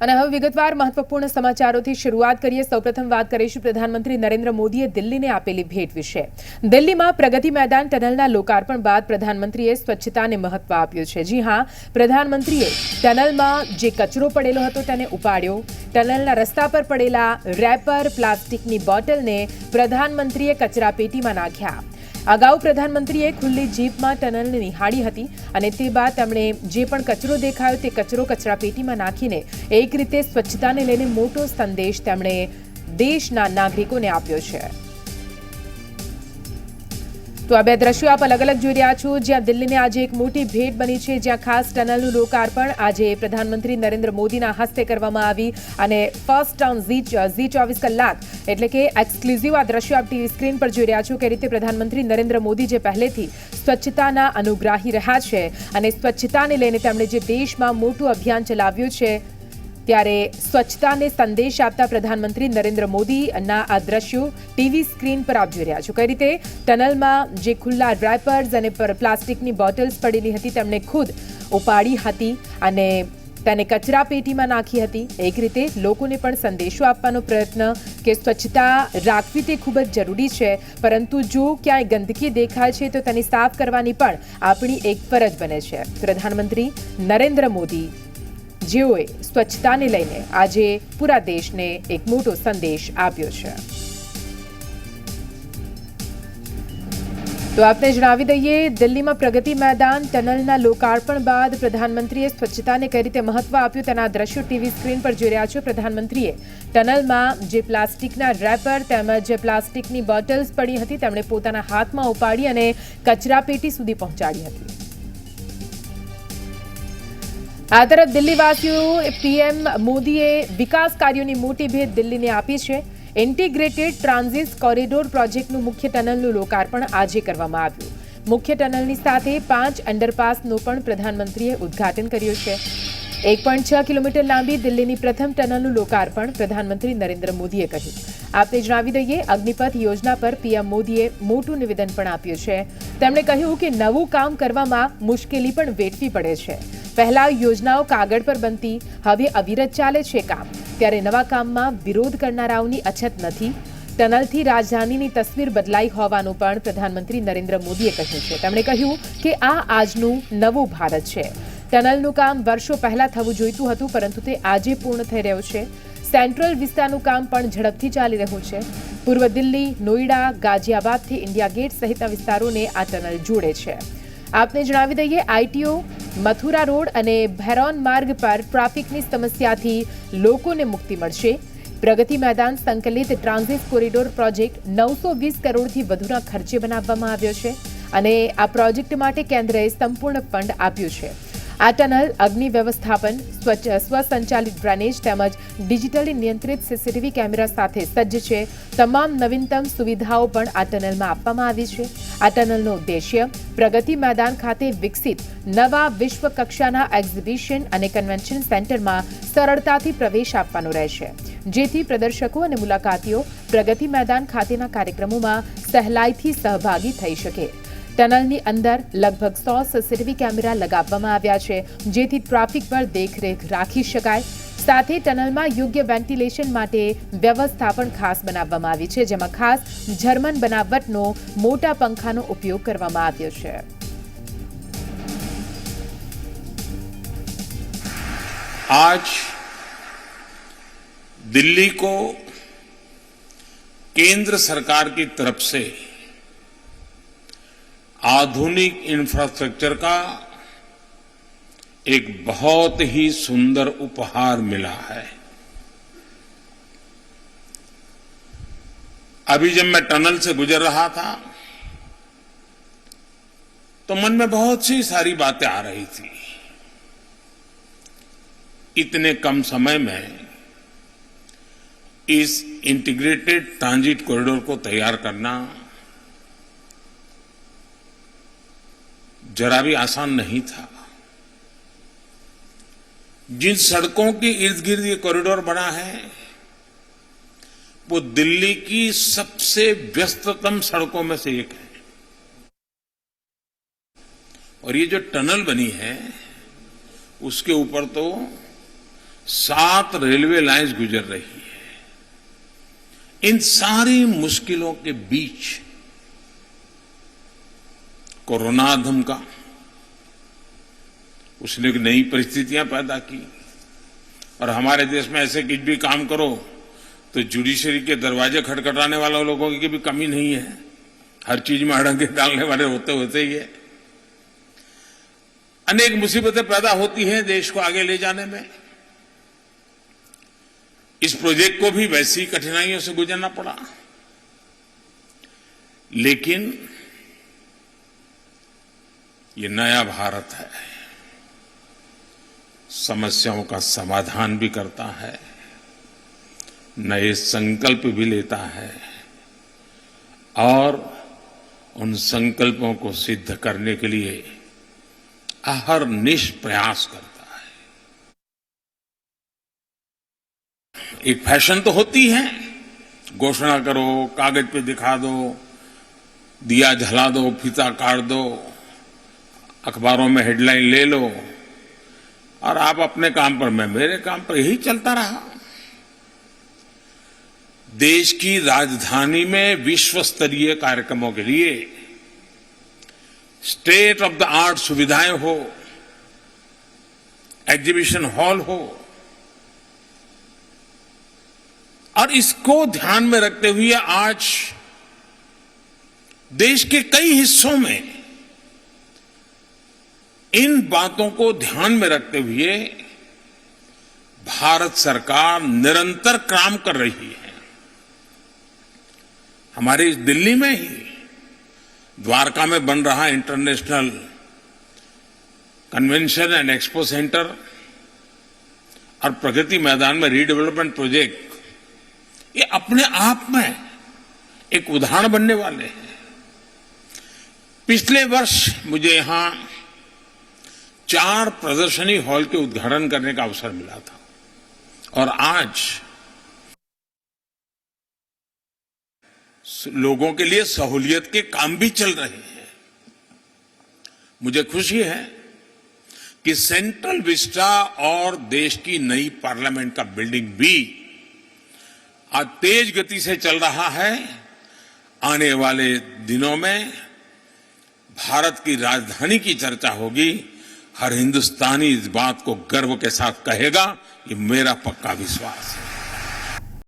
અને હવે વિગતવાર મહત્વપૂર્ણ સમાચારોથી શરૂઆત કરીએ। સૌપ્રથમ વાત કરીશું પ્રધાનમંત્રી નરેન્દ્ર મોદીએ દિલ્હીને આપેલી ભેટ વિશે। દિલ્હીમાં પ્રગતિ મેદાન ટનલના લોકાર્પણ બાદ પ્રધાનમંત્રીએ સ્વચ્છતાને મહત્વ આપ્યું છે। જી હા, પ્રધાનમંત્રીએ ટનલમાં જે કચરો પડેલો હતો તેને ઉપાડ્યો। ટનલના રસ્તા પર પડેલા રેપર, પ્લાસ્ટિકની બોટલને પ્રધાનમંત્રીએ કચરાપેટીમાં નાખ્યા। અગાઉ પ્રધાનમંત્રીએ ખુલ્લી જીપમાં ટનલને નિહાળી હતી અને તે બાદ તેમણે જે પણ કચરો દેખાયો તે કચરો કચરાપેટીમાં નાખીને એક રીતે સ્વચ્છતાને લઈને મોટો સંદેશ તેમણે દેશના નાગરિકોને આપ્યો છે। તો આ બે દ્રશ્યો આપ અલગ અલગ જોઈ રહ્યા છો, જ્યાં દિલ્હીને આજે એક મોટી ભેટ બની છે, જ્યાં ખાસ ટનલનું લોકાર્પણ આજે પ્રધાનમંત્રી નરેન્દ્ર મોદીના હસ્તે કરવામાં આવી અને ફર્સ્ટ ઓન ઝી 24 કલાક એટલે કે એક્સક્લુઝિવ આ દ્રશ્યો આપ ટીવી સ્ક્રીન પર જોઈ રહ્યા છો કે રીતે પ્રધાનમંત્રી નરેન્દ્ર મોદી જે પહેલેથી સ્વચ્છતાના અનુગ્રાહી રહ્યા છે અને સ્વચ્છતાને લઈને તેમણે જે દેશમાં મોટું અભિયાન ચલાવ્યું છે, ત્યારે સ્વચ્છતાને સંદેશ આપતા પ્રધાનમંત્રી નરેન્દ્ર મોદીના આ દ્રશ્યો ટીવી સ્ક્રીન પર આપ જોઈ રહ્યા છો। કઈ રીતે ટનલમાં જે ખુલ્લા રેપર્સ અને પ્લાસ્ટિકની બોટલ્સ પડેલી હતી તેમણે ખુદ ઉપાડી હતી અને તેને કચરાપેટીમાં નાખી હતી। એક રીતે લોકોને પણ સંદેશો આપવાનો પ્રયત્ન કે સ્વચ્છતા રાખવી તે ખૂબ જ જરૂરી છે, પરંતુ જો ક્યાંય ગંદકી દેખાય છે તો તેને સાફ કરવાની પણ આપણી એક ફરજ બને છે। પ્રધાનમંત્રી નરેન્દ્ર મોદી જેઓએ સ્વચ્છતાને લઈને આજે પૂરા દેશને એક મોટો સંદેશ આપ્યો છે। તો આપને જણાવી દઈએ, દિલ્હીમાં પ્રગતિ મેદાન ટનલના લોકાર્પણ બાદ પ્રધાનમંત્રીએ સ્વચ્છતાને કઈ રીતે મહત્વ આપ્યું તેના દ્રશ્યો ટીવી સ્ક્રીન પર જોઈ રહ્યા છો। પ્રધાનમંત્રીએ ટનલમાં જે પ્લાસ્ટિકના રેપર તેમજ પ્લાસ્ટિકની બોટલ્સ પડી હતી તેમણે પોતાના હાથમાં ઉપાડી અને કચરાપેટી સુધી પહોંચાડી હતી। આ તરફ દિલ્હીવાસીઓ પીએમ મોદીએ વિકાસ કાર્યોની મોટી ભેટ દિલ્હીને આપી છે। ઇન્ટિગ્રેટેડ ટ્રાન્ઝિટ કોરિડોર પ્રોજેક્ટનું મુખ્ય ટનલનું લોકાર્પણ આજે કરવામાં આવ્યું। મુખ્ય ટનલની સાથે 5 અંડરપાસનું પણ પ્રધાનમંત્રીએ ઉદ્ઘાટન કર્યું છે। 1.6 કિલોમીટર લાંબી દિલ્હીની પ્રથમ ટનલનું લોકાર્પણ પ્રધાનમંત્રી નરેન્દ્ર મોદીએ કર્યું। આપને જણાવી દઈએ, અગ્નિપથ યોજના પર પીએમ મોદીએ મોટું નિવેદન પણ આપ્યું છે। તેમણે કહ્યું કે નવું કામ કરવામાં મુશ્કેલી પણ વેઠવી પડે છે। પહેલા યોજનાઓ કાગળ પર બનતી, હવે અવિરત ચાલે છે કામ, ત્યારે નવા કામમાં વિરોધ કરનારાઓની અછત નથી। ટનલથી રાજધાનીની તસવીર બદલાઈ હોવાનું પણ પ્રધાનમંત્રી નરેન્દ્ર મોદીએ કહ્યું છે। તેમણે કહ્યું કે આ આજનું નવું ભારત છે। ટનલનું કામ વર્ષો પહેલા થવું જોઈતું હતું, પરંતુ તે આજે પૂર્ણ થઈ રહ્યું છે। સેન્ટ્રલ વિસ્તારનું કામ પણ ઝડપથી ચાલી રહ્યું છે। પૂર્વ દિલ્હી, નોઈડા, ગાઝિયાબાદથી ઇન્ડિયા ગેટ સહિતના વિસ્તારોને આ ટનલ જોડે છે। આપને જણાવી દઈએ, આઈટીઓ, મથુરા રોડ અને ભૈરોન માર્ગ પર ટ્રાફિકની સમસ્યાથી લોકોને મુક્તિ મળશે। પ્રગતિ મેદાન સંકલિત ટ્રાન્ઝિટ કોરિડોર પ્રોજેક્ટ 920 કરોડથી વધુના ખર્ચે બનાવવામાં આવ્યો છે અને આ પ્રોજેક્ટ માટે કેન્દ્રએ સંપૂર્ણ ફંડ આપ્યું છે। આ ટનલ અગ્નિ વ્યવસ્થાપન, સ્વસંચાલિત ડ્રેનેજ તેમજ ડિજિટલી નિયંત્રિત સીસીટીવી કેમેરા સાથે સજ્જ છે। તમામ નવીનતમ સુવિધાઓ પણ આ ટનલમાં આપવામાં આવી છે। આ ટનલનો ઉદ્દેશ્ય પ્રગતિ મેદાન ખાતે વિકસિત નવા વિશ્વ કક્ષાના એક્ઝિબિશન અને કન્વેન્શન સેન્ટરમાં સરળતાથી પ્રવેશ આપવાનો રહેશે, જેથી પ્રદર્શકો અને મુલાકાતીઓ પ્રગતિ મેદાન ખાતેના કાર્યક્રમોમાં સહેલાઈથી સહભાગી થઈ શકે। ટનલની અંદર લગભગ 100 સીસીટીવી કેમેરા લગાવવામાં આવ્યા છે, જેથી ટ્રાફિક પર દેખરેખ રાખી શકાય। સાથે ટનલમાં યોગ્ય વેન્ટિલેશન માટે વ્યવસ્થા પણ ખાસ બનાવવામાં આવી છે, જેમાં ખાસ જર્મન બનાવટનો મોટા પંખાનો ઉપયોગ કરવામાં આવ્યો છે। आज दिल्ली को केंद्र सरकार की तरफ से आधुनिक इंफ्रास्ट्रक्चर का एक बहुत ही सुंदर उपहार मिला है। अभी जब मैं टनल से गुजर रहा था तो मन में बहुत सी सारी बातें आ रही थी। इतने कम समय में इस इंटीग्रेटेड ट्रांजिट कॉरिडोर को तैयार करना जरा भी आसान नहीं था। जिन सड़कों के इर्द गिर्द ये कॉरिडोर बना है वो दिल्ली की सबसे व्यस्ततम सड़कों में से एक है, और ये जो टनल बनी है उसके ऊपर तो 7 रेलवे लाइंस गुजर रही है। इन सारी मुश्किलों के बीच कोरोना धमका, उसने नई परिस्थितियां पैदा की और हमारे देश में ऐसे कुछ भी काम करो तो जुडिशरी के दरवाजे खटखटाने वाले लोगों की भी कमी नहीं है। हर चीज में अड़ंगे डालने वाले होते ही है। अनेक मुसीबतें पैदा होती हैं देश को आगे ले जाने में। इस प्रोजेक्ट को भी वैसी कठिनाइयों से गुजरना पड़ा, लेकिन ये नया भारत है, समस्याओं का समाधान भी करता है, नए संकल्प भी लेता है और उन संकल्पों को सिद्ध करने के लिए अहरनिश प्रयास करता है। एक फैशन तो होती है, घोषणा करो, कागज पे दिखा दो, दिया जला दो, फीता काट दो, अखबारों में हेडलाइन ले लो और आप अपने काम पर, मैं मेरे काम पर, यही चलता रहा। देश की राजधानी में विश्व स्तरीय कार्यक्रमों के लिए स्टेट ऑफ द आर्ट सुविधाएं हो, एग्जीबिशन हॉल हो, और इसको ध्यान में रखते हुए आज देश के कई हिस्सों में इन बातों को ध्यान में रखते हुए भारत सरकार निरंतर काम कर रही है। हमारे इस दिल्ली में ही द्वारका में बन रहा international convention and expo centre और प्रगति मैदान में रीडेवलपमेंट प्रोजेक्ट, ये अपने आप में एक उदाहरण बनने वाले हैं। पिछले वर्ष मुझे यहां 4 प्रदर्शनी हॉल के उद्घाटन करने का अवसर मिला था और आज लोगों के लिए सहूलियत के काम भी चल रहे हैं। मुझे खुशी है कि सेंट्रल विस्टा और देश की नई पार्लियामेंट का बिल्डिंग भी आज तेज गति से चल रहा है। आने वाले दिनों में भारत की राजधानी की चर्चा होगी। हर हिंदुस्तानी इस बात को गर्व के साथ कहेगा, ये मेरा पक्का विश्वास है।